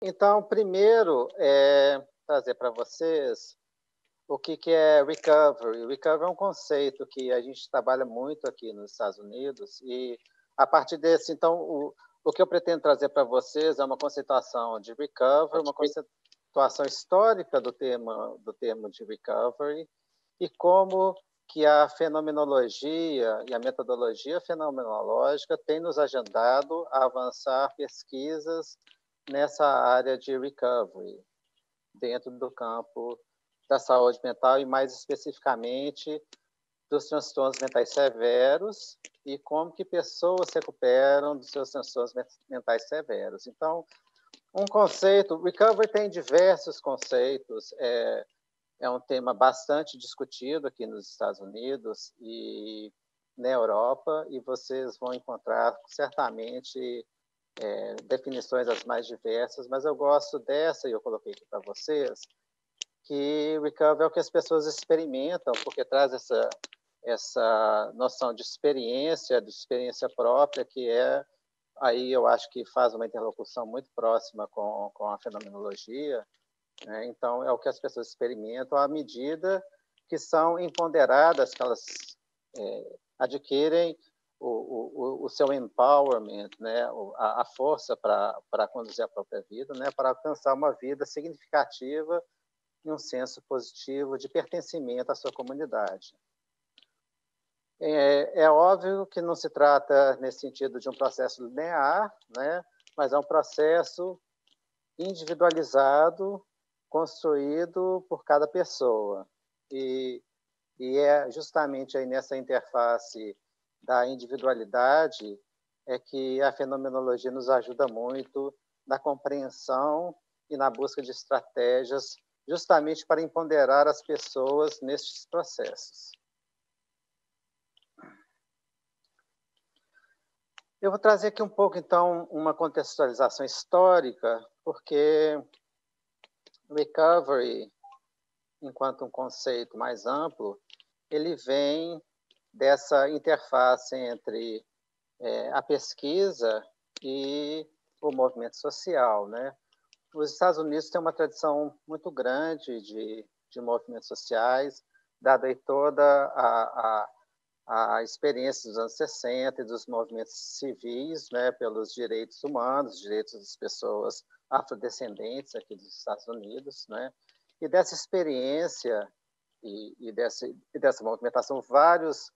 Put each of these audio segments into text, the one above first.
Então, primeiro, trazer para vocês o que é recovery. Recovery é um conceito que a gente trabalha muito aqui nos Estados Unidos e, a partir desse, então, o que eu pretendo trazer para vocês é uma conceituação de recovery, uma conceituação histórica do termo de recovery e como que a fenomenologia e a metodologia fenomenológica tem nos ajudado a avançar pesquisas nessa área de recovery, dentro do campo da saúde mental e, mais especificamente, dos transtornos mentais severos e como que pessoas se recuperam dos seus transtornos mentais severos. Então, um conceito, recovery tem diversos conceitos, é um tema bastante discutido aqui nos Estados Unidos e na Europa, e vocês vão encontrar certamente definições as mais diversas, mas eu gosto dessa e eu coloquei aqui para vocês, que recovery é o que as pessoas experimentam, porque traz essa noção de experiência própria, que aí eu acho que faz uma interlocução muito próxima com a fenomenologia, né? Então, é o que as pessoas experimentam à medida que são empoderadas, que elas adquirem o seu empowerment, né? a força para conduzir a própria vida, né? Para alcançar uma vida significativa e um senso positivo de pertencimento à sua comunidade. É óbvio que não se trata, nesse sentido, de um processo linear, né? Mas é um processo individualizado, construído por cada pessoa. E é justamente aí nessa interface da individualidade que a fenomenologia nos ajuda muito na compreensão e na busca de estratégias justamente para empoderar as pessoas nestes processos. Eu vou trazer aqui um pouco, então, uma contextualização histórica, porque recovery, enquanto um conceito mais amplo, ele vem dessa interface entre a pesquisa e o movimento social, né? Os Estados Unidos têm uma tradição muito grande de movimentos sociais, dada aí toda a experiência dos anos 60 e dos movimentos civis, né, pelos direitos humanos, direitos das pessoas afrodescendentes aqui dos Estados Unidos, né? E dessa experiência e dessa movimentação, vários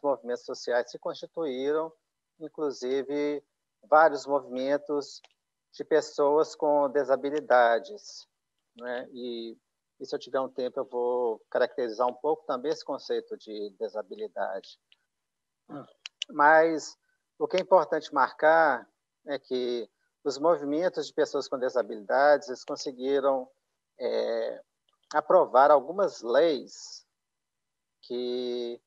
movimentos sociais se constituíram, inclusive vários movimentos de pessoas com desabilidades, né? E se eu tiver um tempo, eu vou caracterizar um pouco também esse conceito de desabilidade. Mas o que é importante marcar é que os movimentos de pessoas com desabilidades, eles conseguiram aprovar algumas leis que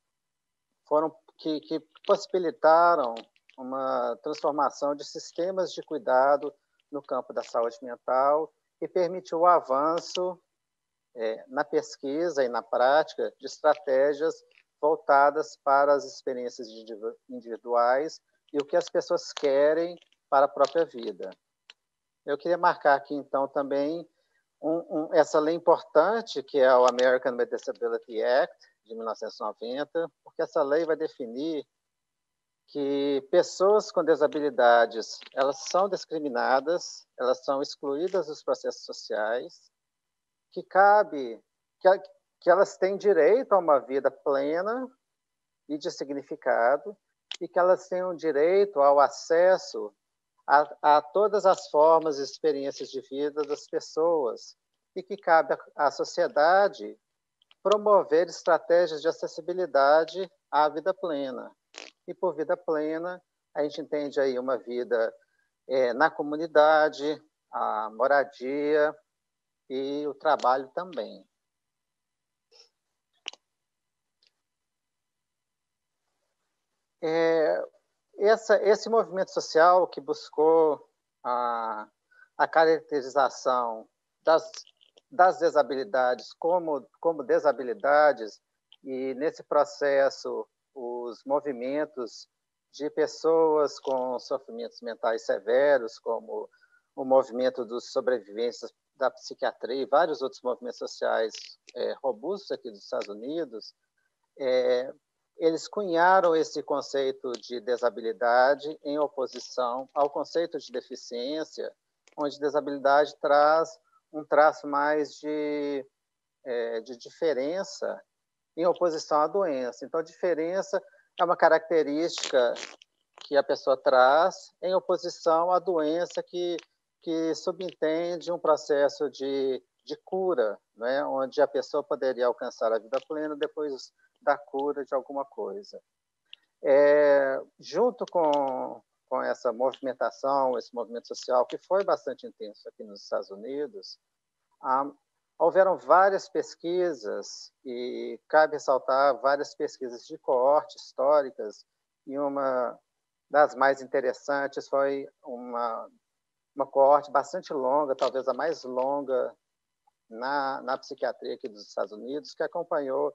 possibilitaram uma transformação de sistemas de cuidado no campo da saúde mental e permitiu o avanço na pesquisa e na prática de estratégias voltadas para as experiências individuais e o que as pessoas querem para a própria vida. Eu queria marcar aqui, então, também essa lei importante, que é o American with Disability Act, de 1990, porque essa lei vai definir que pessoas com desabilidades, elas são discriminadas, elas são excluídas dos processos sociais, que elas têm direito a uma vida plena e de significado, e que elas tenham direito ao acesso a todas as formas e experiências de vida das pessoas, e que cabe à sociedade promover estratégias de acessibilidade à vida plena. E por vida plena, a gente entende aí uma vida na comunidade, a moradia e o trabalho também. Esse movimento social que buscou a caracterização das desabilidades como desabilidades, e nesse processo os movimentos de pessoas com sofrimentos mentais severos, como o movimento dos sobreviventes da psiquiatria e vários outros movimentos sociais robustos aqui dos Estados Unidos, eles cunharam esse conceito de desabilidade em oposição ao conceito de deficiência, onde desabilidade traz um traço mais de diferença em oposição à doença. Então, a diferença é uma característica que a pessoa traz em oposição à doença que subentende um processo de cura, né? Onde a pessoa poderia alcançar a vida plena depois da cura de alguma coisa. Junto com essa movimentação, esse movimento social, que foi bastante intenso aqui nos Estados Unidos, houveram várias pesquisas, e cabe ressaltar várias pesquisas de coorte históricas, e uma das mais interessantes foi uma coorte bastante longa, talvez a mais longa na psiquiatria aqui dos Estados Unidos, que acompanhou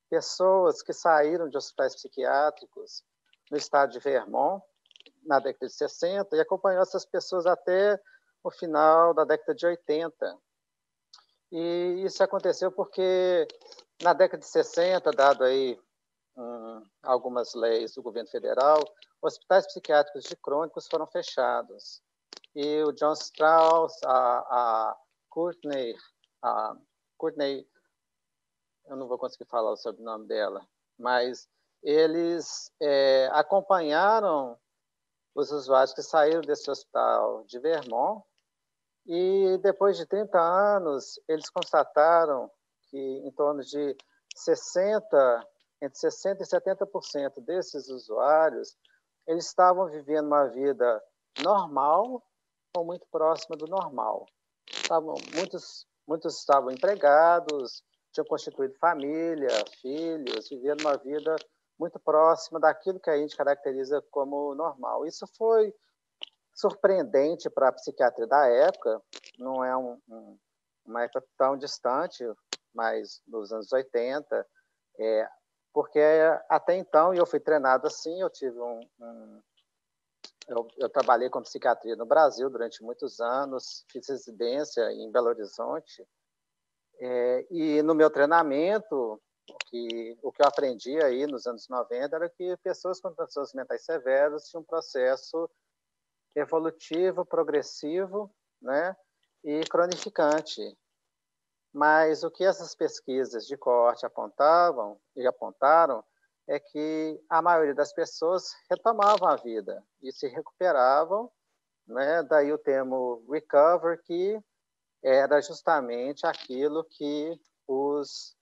pessoas que saíram de hospitais psiquiátricos no estado de Vermont, na década de 60, e acompanhou essas pessoas até o final da década de 80. E isso aconteceu porque, na década de 60, dado aí algumas leis do governo federal, hospitais psiquiátricos de crônicos foram fechados. E o John Strauss, a Courtney, eu não vou conseguir falar o sobrenome dela, mas eles acompanharam os usuários que saíram desse hospital de Vermont, e depois de 30 anos, eles constataram que em torno de entre 60% e 70% desses usuários, eles estavam vivendo uma vida normal ou muito próxima do normal. Muitos estavam empregados, tinham constituído família, filhos, vivendo uma vida muito próxima daquilo que a gente caracteriza como normal. Isso foi surpreendente para a psiquiatria da época, não é uma época tão distante, mas nos anos 80, porque até então, e eu fui treinado assim, eu tive eu trabalhei com psiquiatria no Brasil durante muitos anos, fiz residência em Belo Horizonte, e no meu treinamento, o que eu aprendi aí nos anos 90 era que pessoas com transtornos mentais severos tinham um processo evolutivo, progressivo, né, e cronificante. Mas o que essas pesquisas de coorte apontaram é que a maioria das pessoas retomavam a vida e se recuperavam, né? Daí o termo recover, que era justamente aquilo que os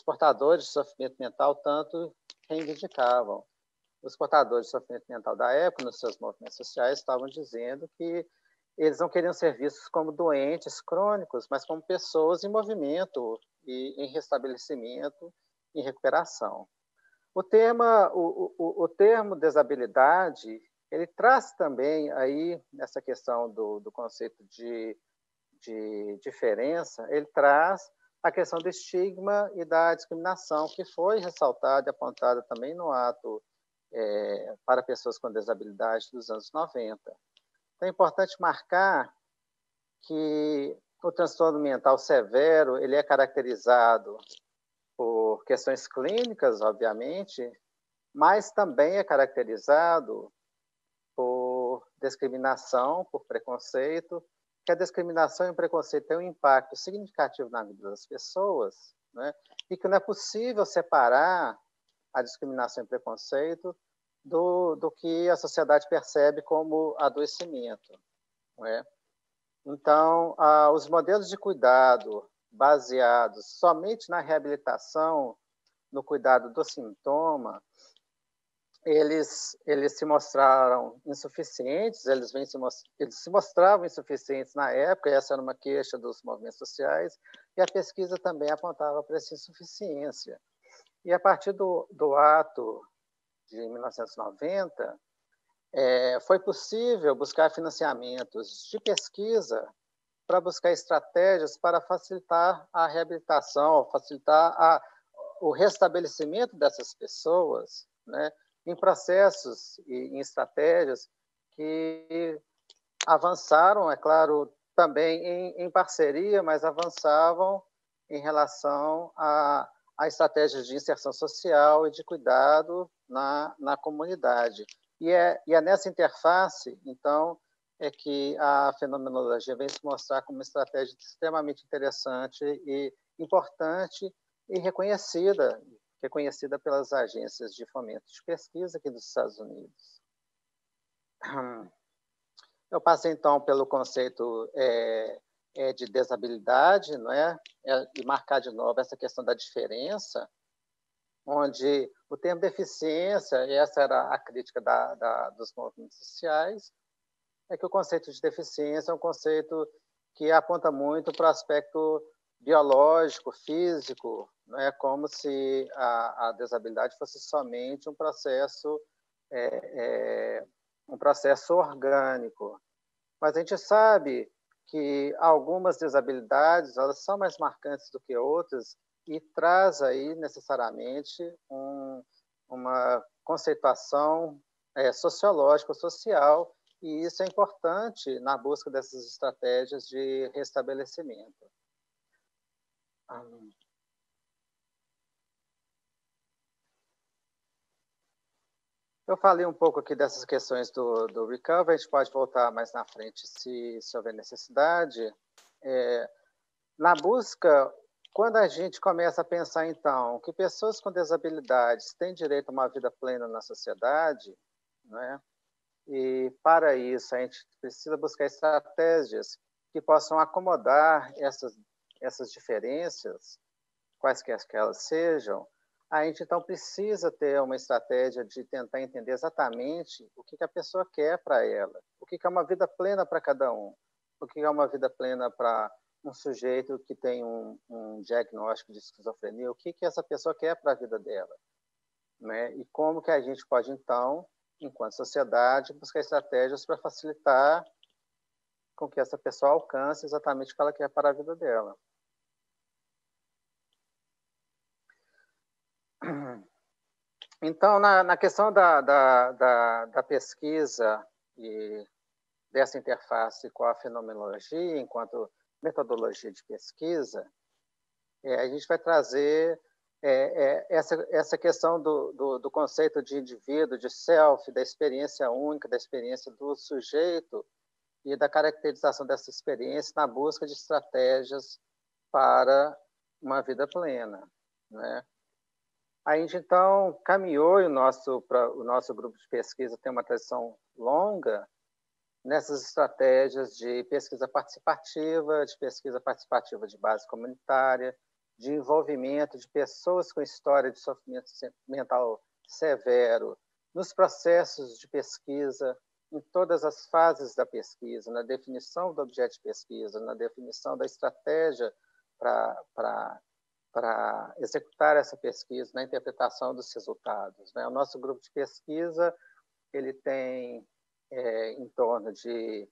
portadores de sofrimento mental tanto reivindicavam. Os portadores de sofrimento mental da época, nos seus movimentos sociais, estavam dizendo que eles não queriam ser vistos como doentes crônicos, mas como pessoas em movimento e em restabelecimento, em recuperação. O termo desabilidade, ele traz também aí, nessa questão do conceito de diferença, ele traz a questão do estigma e da discriminação, que foi ressaltada e apontada também no ato para pessoas com desabilidade dos anos 90. Então, é importante marcar que o transtorno mental severo ele é caracterizado por questões clínicas, obviamente, mas também é caracterizado por discriminação, por preconceito, que a discriminação e o preconceito têm um impacto significativo na vida das pessoas, né? E que não é possível separar a discriminação e preconceito do que a sociedade percebe como adoecimento, não é? Então, os modelos de cuidado baseados somente na reabilitação, no cuidado do sintoma, eles se mostraram insuficientes, eles se mostravam insuficientes na época, e essa era uma queixa dos movimentos sociais, e a pesquisa também apontava para essa insuficiência. E a partir do ato de 1990, foi possível buscar financiamentos de pesquisa para buscar estratégias para facilitar a reabilitação, facilitar o restabelecimento dessas pessoas, né, em processos e em estratégias que avançaram, é claro, também em parceria, mas avançavam em relação a estratégias de inserção social e de cuidado na comunidade. E é nessa interface, então, é que a fenomenologia vem se mostrar como uma estratégia extremamente interessante e importante e reconhecida pelas agências de fomento de pesquisa aqui dos Estados Unidos. Eu passei, então, pelo conceito de desabilidade, não é? E marcar de novo essa questão da diferença, onde o termo deficiência, e essa era a crítica dos movimentos sociais, é que o conceito de deficiência é um conceito que aponta muito para o aspecto biológico, físico, não é como se a desabilidade fosse somente um processo orgânico. Mas a gente sabe que algumas desabilidades elas são mais marcantes do que outras e traz aí necessariamente uma conceituação sociológica, social, e isso é importante na busca dessas estratégias de restabelecimento. Eu falei um pouco aqui dessas questões do recovery, a gente pode voltar mais na frente se houver necessidade. Na busca, quando a gente começa a pensar, então, que pessoas com desabilidades têm direito a uma vida plena na sociedade, né? E, para isso, a gente precisa buscar estratégias que possam acomodar essas diferenças, quaisquer que elas sejam. A gente, então, precisa ter uma estratégia de tentar entender exatamente o que a pessoa quer para ela, o que é uma vida plena para cada um, o que é uma vida plena para um sujeito que tem um diagnóstico de esquizofrenia, o que essa pessoa quer para a vida dela, né? E como que a gente pode, então, enquanto sociedade, buscar estratégias para facilitar com que essa pessoa alcance exatamente o que ela quer para a vida dela. Então, na questão da pesquisa e dessa interface com a fenomenologia, enquanto metodologia de pesquisa, a gente vai trazer essa questão do conceito de indivíduo, de self, da experiência única, da experiência do sujeito e da caracterização dessa experiência na busca de estratégias para uma vida plena, né? A gente, então, caminhou, e o nosso grupo de pesquisa tem uma tradição longa nessas estratégias de pesquisa participativa de base comunitária, de envolvimento de pessoas com história de sofrimento mental severo nos processos de pesquisa, em todas as fases da pesquisa, na definição do objeto de pesquisa, na definição da estratégia para executar essa pesquisa, na interpretação dos resultados, né? O nosso grupo de pesquisa ele tem em torno de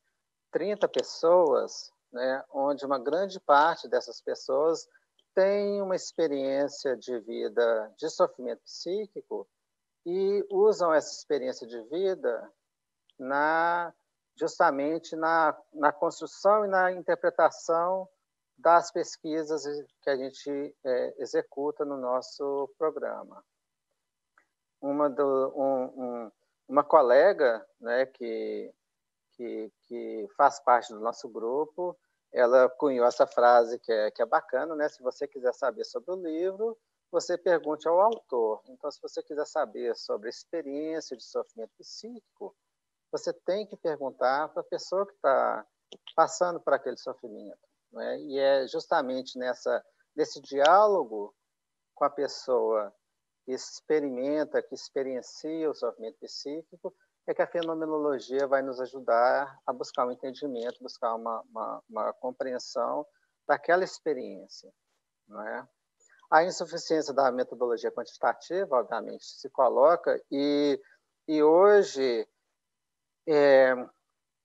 30 pessoas, né, onde uma grande parte dessas pessoas tem uma experiência de vida de sofrimento psíquico e usam essa experiência de vida justamente na construção e na interpretação das pesquisas que a gente executa no nosso programa. Uma colega, né, que faz parte do nosso grupo, ela cunhou essa frase que é bacana, né? Se você quiser saber sobre o livro, você pergunte ao autor. Então, se você quiser saber sobre a experiência de sofrimento psíquico, você tem que perguntar para a pessoa que está passando por aquele sofrimento, né? E é justamente nesse diálogo com a pessoa que experimenta, que experiencia o sofrimento psíquico, é que a fenomenologia vai nos ajudar a buscar um entendimento, buscar uma compreensão daquela experiência, não é? A insuficiência da metodologia quantitativa, obviamente, se coloca, e hoje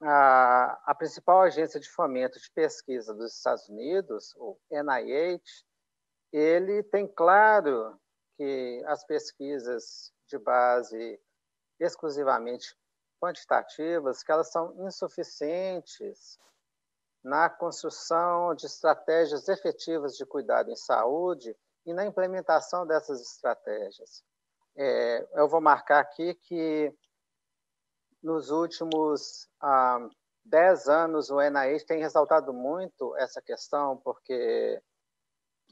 a principal agência de fomento de pesquisa dos Estados Unidos, o NIH, ele tem claro que as pesquisas de base exclusivamente quantitativas que elas são insuficientes na construção de estratégias efetivas de cuidado em saúde e na implementação dessas estratégias. Eu vou marcar aqui que nos últimos 10 anos o NIH tem ressaltado muito essa questão, porque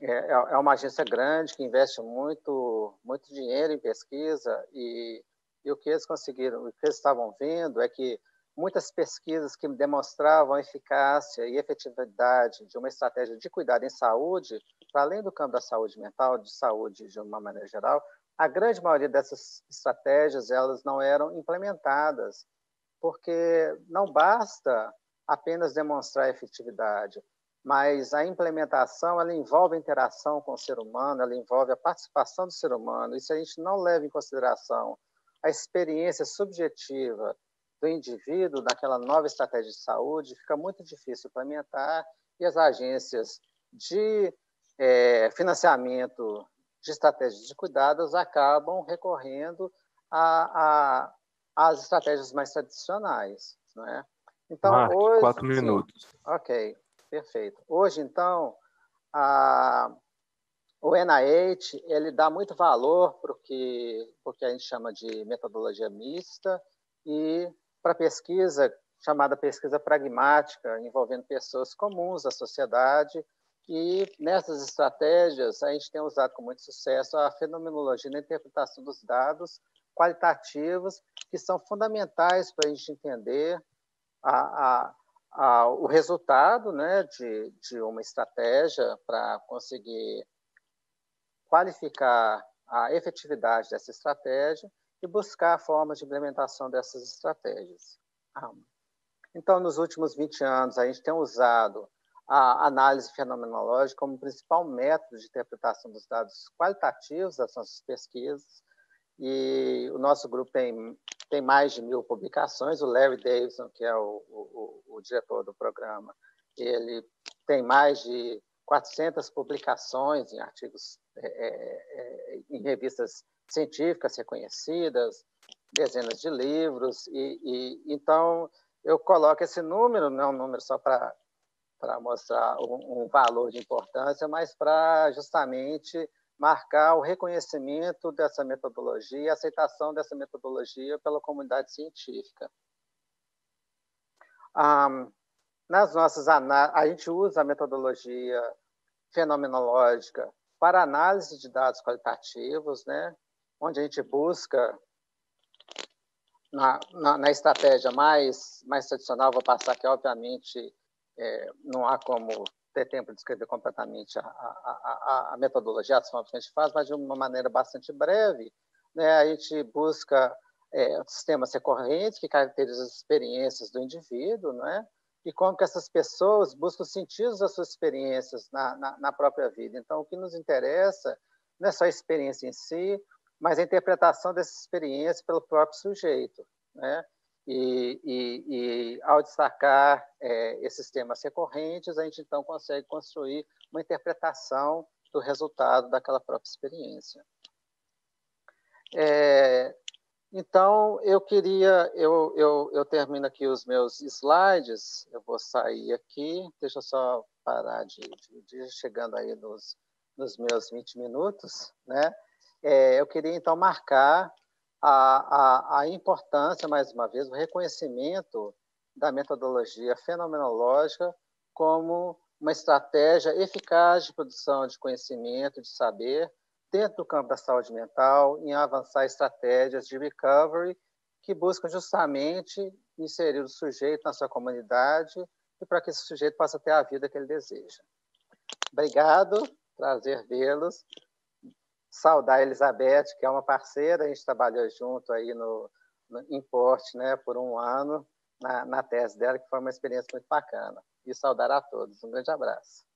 é uma agência grande que investe muito dinheiro em pesquisa e o que eles conseguiram, o que eles estavam vendo é que muitas pesquisas que demonstravam a eficácia e efetividade de uma estratégia de cuidado em saúde, para além do campo da saúde mental, de saúde de uma maneira geral, a grande maioria dessas estratégias elas não eram implementadas, porque não basta apenas demonstrar efetividade, mas a implementação ela envolve a interação com o ser humano, ela envolve a participação do ser humano, e se a gente não leva em consideração a experiência subjetiva do indivíduo naquela nova estratégia de saúde, fica muito difícil implementar e as agências de financiamento de estratégias de cuidados acabam recorrendo às estratégias mais tradicionais, não é? Então, Mark, hoje, 4 minutos. Ok, perfeito. Hoje, então, o NIH ele dá muito valor para o que a gente chama de metodologia mista e para pesquisa chamada pesquisa pragmática, envolvendo pessoas comuns da sociedade. E nessas estratégias, a gente tem usado com muito sucesso a fenomenologia na interpretação dos dados qualitativos, que são fundamentais para a gente entender o resultado, né, de uma estratégia para conseguir qualificar a efetividade dessa estratégia e buscar formas de implementação dessas estratégias. Então, nos últimos 20 anos, a gente tem usado a análise fenomenológica como principal método de interpretação dos dados qualitativos das nossas pesquisas, e o nosso grupo tem mais de 1000 publicações. O Larry Davidson, que é o diretor do programa, ele tem mais de 400 publicações em artigos, em revistas científicas reconhecidas, dezenas de livros, então eu coloco esse número, não é um número só para mostrar um valor de importância, mas para justamente marcar o reconhecimento dessa metodologia e a aceitação dessa metodologia pela comunidade científica. Nas nossas a gente usa a metodologia fenomenológica para análise de dados qualitativos, né, onde a gente busca na estratégia mais tradicional, vou passar aqui, obviamente, não há como ter tempo de escrever completamente a metodologia, as formas que a gente faz, mas de uma maneira bastante breve, né, a gente busca sistemas recorrentes que caracterizam as experiências do indivíduo, né, e como que essas pessoas buscam os sentidos das suas experiências na própria vida. Então, o que nos interessa não é só a experiência em si, mas a interpretação dessa experiência pelo próprio sujeito, né? E ao destacar esses temas recorrentes, a gente então consegue construir uma interpretação do resultado daquela própria experiência. Então, eu termino aqui os meus slides, eu vou sair aqui, deixa eu só parar de chegando aí nos meus 20 minutos, né? Eu queria então marcar a importância, mais uma vez, o reconhecimento da metodologia fenomenológica como uma estratégia eficaz de produção de conhecimento, de saber, dentro do campo da saúde mental, em avançar estratégias de recovery que buscam justamente inserir o sujeito na sua comunidade e para que esse sujeito possa ter a vida que ele deseja. Obrigado, prazer vê-los. Saudar a Elizabeth, que é uma parceira, a gente trabalhou junto aí no Import, né, por um ano, na tese dela, que foi uma experiência muito bacana. E saudar a todos. Um grande abraço.